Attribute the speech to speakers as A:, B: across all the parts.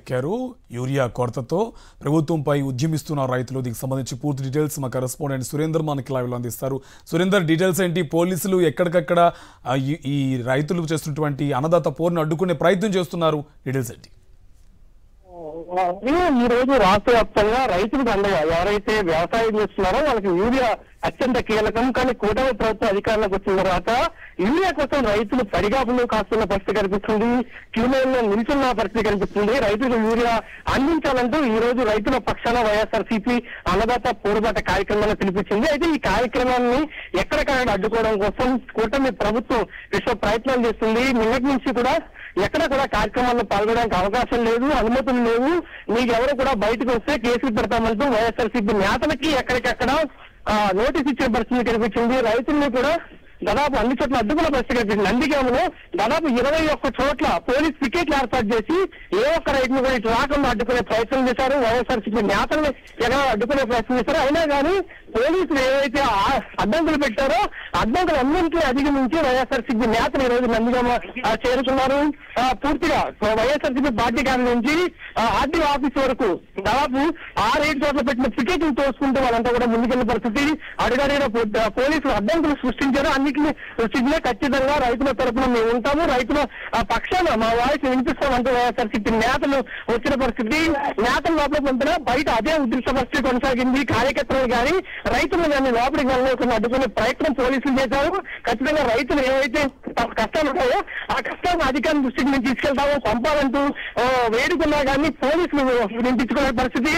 A: రోడ్డెక్కారు urea కొరతతో ప్రభుత్వంపై ఉద్యమిస్తున్న రైతులు. దీనికి సంబంధించి పూర్తి డీటెయిల్స్ మా కరెస్పాండెంట్ సురేందర్ మనకి లైవ్లో అందిస్తారు. సురేందర్, డీటెయిల్స్ ఏంటి? పోలీసులు ఎక్కడికక్కడ ఈ రైతులు చేస్తున్నటువంటి అన్నదాత పోరును అడ్డుకునే ప్రయత్నం చేస్తున్నారు, డీటెయిల్స్ ఏంటి?
B: ఈ రోజు రాష్ట్ర వ్యాప్తంగా రైతులకు అండగా ఎవరైతే వ్యవసాయం చేస్తున్నారో వాళ్ళకి యూరియా అత్యంత కీలకం. కానీ కూటమి ప్రభుత్వం అధికారంలోకి వచ్చిన తర్వాత యూరియా కోసం రైతులు పడిగాపులు కాస్తున్న పరిస్థితి కనిపిస్తుంది. క్యూలైన్లో నిల్చున్న పరిస్థితి కనిపిస్తుంది. రైతులకు యూరియా అందించాలంటూ ఈ రోజు రైతుల పక్షాన వైఎస్ఆర్సీపీ అన్నదాత పోరుబాట కార్యక్రమాన్ని పిలిపించింది. అయితే ఈ కార్యక్రమాన్ని ఎక్కడికక్కడ అడ్డుకోవడం కోసం కూటమి ప్రభుత్వం విశ్వ ప్రయత్నాలు చేస్తుంది. నిన్నటి నుంచి కూడా ఎక్కడ కూడా కార్యక్రమాల్లో పాల్గొనడానికి అవకాశం లేదు, అనుమతులు లేవు, మీకెవరు కూడా బయటకు వస్తే కేసులు పెడతామంటూ వైఎస్ఆర్సీపీ నేతలకి ఎక్కడికక్కడ నోటీస్ ఇచ్చిన పరిస్థితి కనిపించింది. రైతుల్ని కూడా దాదాపు అన్ని చోట్ల అడ్డుకున్న పరిస్థితి కనిపించింది. నందిగామలో దాదాపు 21 చోట్ల పోలీస్ పికెట్లు ఏర్పాటు చేసి ఏ ఒక్క రైతును కూడా ఇటు రాకుండా అడ్డుకునే ప్రయత్నం చేశారు. వైఎస్ఆర్సీపీ నేతల్ని ఎలా అడ్డుకునే ప్రయత్నం చేశారు. అయినా కానీ పోలీసులు ఏవైతే అడ్డంకులు పెట్టారో అడ్డంకులు అన్నింటినీ అధిగమించి వైఎస్ఆర్సీపీ నేతలు ఈ రోజు నందిగామ చేరుతున్నారు. పూర్తిగా వైఎస్ఆర్సీపీ పార్టీ కార్యాలయం నుంచి ఆర్టీఓ ఆఫీస్ వరకు దాదాపు 6-7 చోట్ల పెట్టిన పికెట్లు తోసుకుంటూ వాళ్ళంతా కూడా ముందుకెళ్లిన పరిస్థితి. అడుగడిన పోలీసులు అడ్డంకులు సృష్టించారు. అన్నింటినీ సృష్టించినా ఖచ్చితంగా రైతుల తరఫున మేము ఉంటాము, రైతుల పక్షాన మా వాయిస్ వినిపిస్తామంటూ వైఎస్ఆర్సీపీ నేతలు వచ్చిన పరిస్థితి. నేతల లోపల పంపిన బయట అదే ఉద్రిక్త పరిస్థితి కొనసాగింది. కార్యకర్తలు కానీ రైతులు కానీ లోపలికి వెళ్ళకుండా అడ్డుకునే ప్రయత్నం పోలీసులు చేశారు. ఖచ్చితంగా రైతులు ఏవైతే కష్టాలు ఉంటాయో ఆ కష్టాలను అధికారుల దృష్టికి మేము తీసుకెళ్తామో పంపాలంటూ వేడుకున్నా కానీ పోలీసులు వినిపించుకునే పరిస్థితి,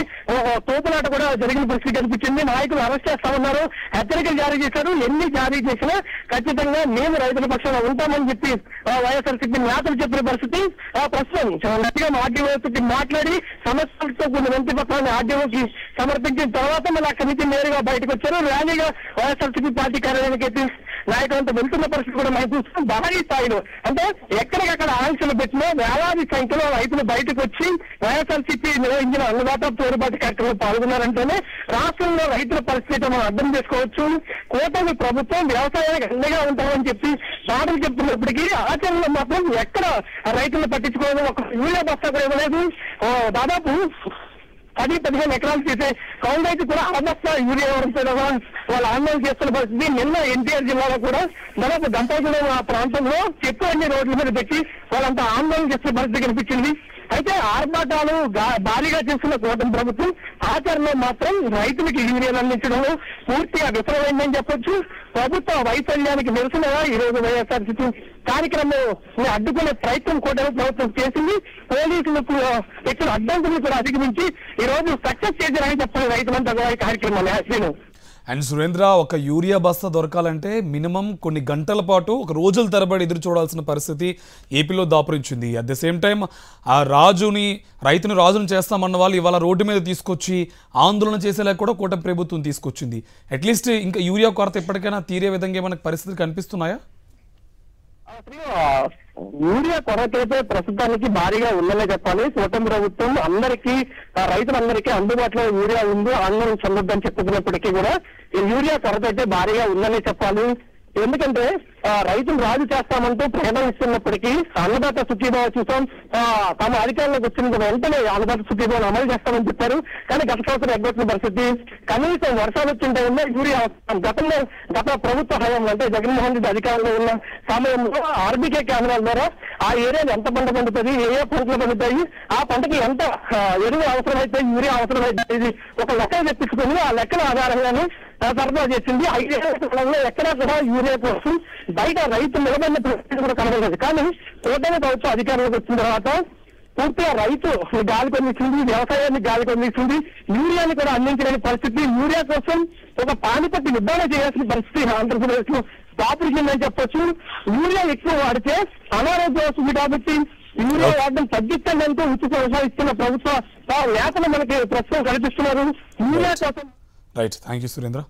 B: తోపులాట కూడా జరిగిన పరిస్థితి కనిపించింది. నాయకులు అరెస్ట్ చేస్తా ఉన్నారు, హెచ్చరికలు జారీ చేశారు. ఎన్ని జారీ చేసినా ఖచ్చితంగా మేము రైతుల పక్షాన ఉంటామని చెప్పి వైఎస్ఆర్సీపీ నేతలు చెప్పిన పరిస్థితి. ప్రస్తుతం గట్టిగా ఆర్డీఓకి మాట్లాడి సమస్యలతో కొన్ని వినతి పత్రాన్ని ఆర్డీఓకి సమర్పించిన తర్వాత మళ్ళీ అక్కడి నుంచి నేరుగా బయటకు వచ్చారు. ర్యాలీగా వైఎస్ఆర్సీపీ పార్టీ కార్యాలయానికి అయితే నాయకులంతా వెళ్తున్న పరిస్థితి కూడా మనం చూస్తున్నాం. భారీ స్థాయిలో అంటే ఎక్కడికక్కడ ఆంక్షలు పెట్టినా వేలాది సంఖ్యలో రైతులు బయటకు వచ్చి వైఎస్ఆర్సీపీ నిర్వహించిన అన్నదాత పోరుబాటు కార్యక్రమంలో పాల్గొన్నారంటేనే రాష్ట్రంలో రైతుల పరిస్థితి మనం అర్థం చేసుకోవచ్చు. కూటమి ప్రభుత్వం వ్యవసాయానికి అండగా ఉంటామని చెప్పి మాటలు చెప్తున్నప్పటికీ ఆచరణలో మాత్రం ఎక్కడ రైతులను పట్టించుకోవడం, ఒక యూరియా బస్తా కూడా ఇవ్వలేదు. దాదాపు 10-15 ఎకరాలు చేసే కౌలు రైతు కూడా అరబస్తా యూరియా వాళ్ళు ఆందోళన చేస్తున్న పరిస్థితి. నిన్న ఎన్టీఆర్ జిల్లాలో కూడా దాదాపు గంటల ఆ ప్రాంతంలో చెట్టు అన్ని రోడ్ల మీద పెట్టి వాళ్ళంతా ఆందోళన చేస్తున్న పరిస్థితి కనిపించింది. అయితే ఆర్భాటాలు భారీగా చేస్తున్న కూటమి ప్రభుత్వం ఆచరణలో మాత్రం రైతులకు యూరియాలు అందించడంలో పూర్తిగా విఫలమైందని చెప్పొచ్చు. ప్రభుత్వ వైఫల్యానికి నిరసనగా ఈ రోజు వైఎస్ఆర్సీపీ కార్యక్రమం అడ్డుకునే ప్రయత్నం కూటమి ప్రభుత్వం చేసింది. పోలీసులకు పెట్టిన అడ్డంకులు కూడా అధిగమించి ఈ రోజు సక్సెస్ చేశారని చెప్పాలి రైతులంతా ఈ కార్యక్రమాన్ని.
A: అండ్ సురేంద్ర, ఒక యూరియా బస్తా దొరకాలంటే మినిమం కొన్ని గంటల పాటు, ఒక రోజుల తరబడి ఎదురు చూడాల్సిన పరిస్థితి ఏపీలో దాపురించింది. అట్ ద సేమ్ టైం ఆ రైతును రాజును చేస్తామన్న వాళ్ళు ఇవాళ రోడ్డు మీద తీసుకొచ్చి ఆందోళన చేసేలా కూడా కూటమి ప్రభుత్వం తీసుకొచ్చింది. అట్లీస్ట్ ఇంకా యూరియా కొరత ఎప్పటికైనా తీరే విధంగా ఏమైనా పరిస్థితులు కనిపిస్తున్నాయా?
B: యూరియా కొరత అయితే ప్రస్తుతానికి భారీగా ఉందనే చెప్పాలి. కూటమి ప్రభుత్వం అందరికీ రైతులందరికీ అందుబాటులో యూరియా ఉంది, ఆందోళన చెందొద్దని చెప్పుకున్నప్పటికీ కూడా ఈ యూరియా కొరత అయితే భారీగా ఉందనే చెప్పాలి. ఎందుకంటే రైతులు రాజు చేస్తామంటూ ప్రయత్నిస్తున్నప్పటికీ అన్నదాత సుఖీభావ చూసాం. తమ అధికారంలోకి వచ్చిన వెంటనే అన్నదాత సుఖీభావం అమలు చేస్తామని చెప్పారు. కానీ గత సంవత్సరం ఎగ్గొట్టిన పరిస్థితి. కనీసం వర్షాలు వచ్చిన టైంలో యూరియా గత ప్రభుత్వ హయాంలో అంటే జగన్మోహన్ రెడ్డి అధికారంలో ఉన్న సమయంలో ఆర్బీకే కేంద్రాల ద్వారా ఆ ఏరియాలో ఎంత పంట పండుతుంది, ఏ పంటలు పండుతాయి, ఆ పంటకి ఎంత ఎరువు అవసరమైతే, యూరియా అవసరమైతే, ఇది ఒక లెక్కలు తెప్పించుకుని ఆ లెక్కల ఆధారంగానే సరఫరా చేసింది. 5 ఏళ్ల కాలంలో ఎక్కడా కూడా యూరియా కోసం బయట రైతు నిలబడిన పరిస్థితి కూడా కనబడలేదు. కానీ కూటమి ప్రభుత్వం అధికారంలోకి వచ్చిన తర్వాత పూర్తిగా రైతు గాలి కొందిస్తుంది, వ్యవసాయాన్ని గాలి కొందిస్తుంది, యూరియాని కూడా అందించలేని పరిస్థితి. యూరియా కోసం ఒక పానిపట్టి యుద్ధాన్ని చేయాల్సిన పరిస్థితి ఆంధ్రప్రదేశ్ లో దాపురించిందని చెప్పొచ్చు. యూరియా ఎక్కువ వాడితే అనారోగ్యం వస్తుంది కాబట్టి యూరియా వాడడం తగ్గించండి అంటూ ఉచిత ఇస్తున్న ప్రభుత్వ నేతలు మనకి ప్రస్తుతం కనిపిస్తున్నారు. యూరియా కోసం
A: రైట్, థ్యాంక్ యూ సురేంద్ర.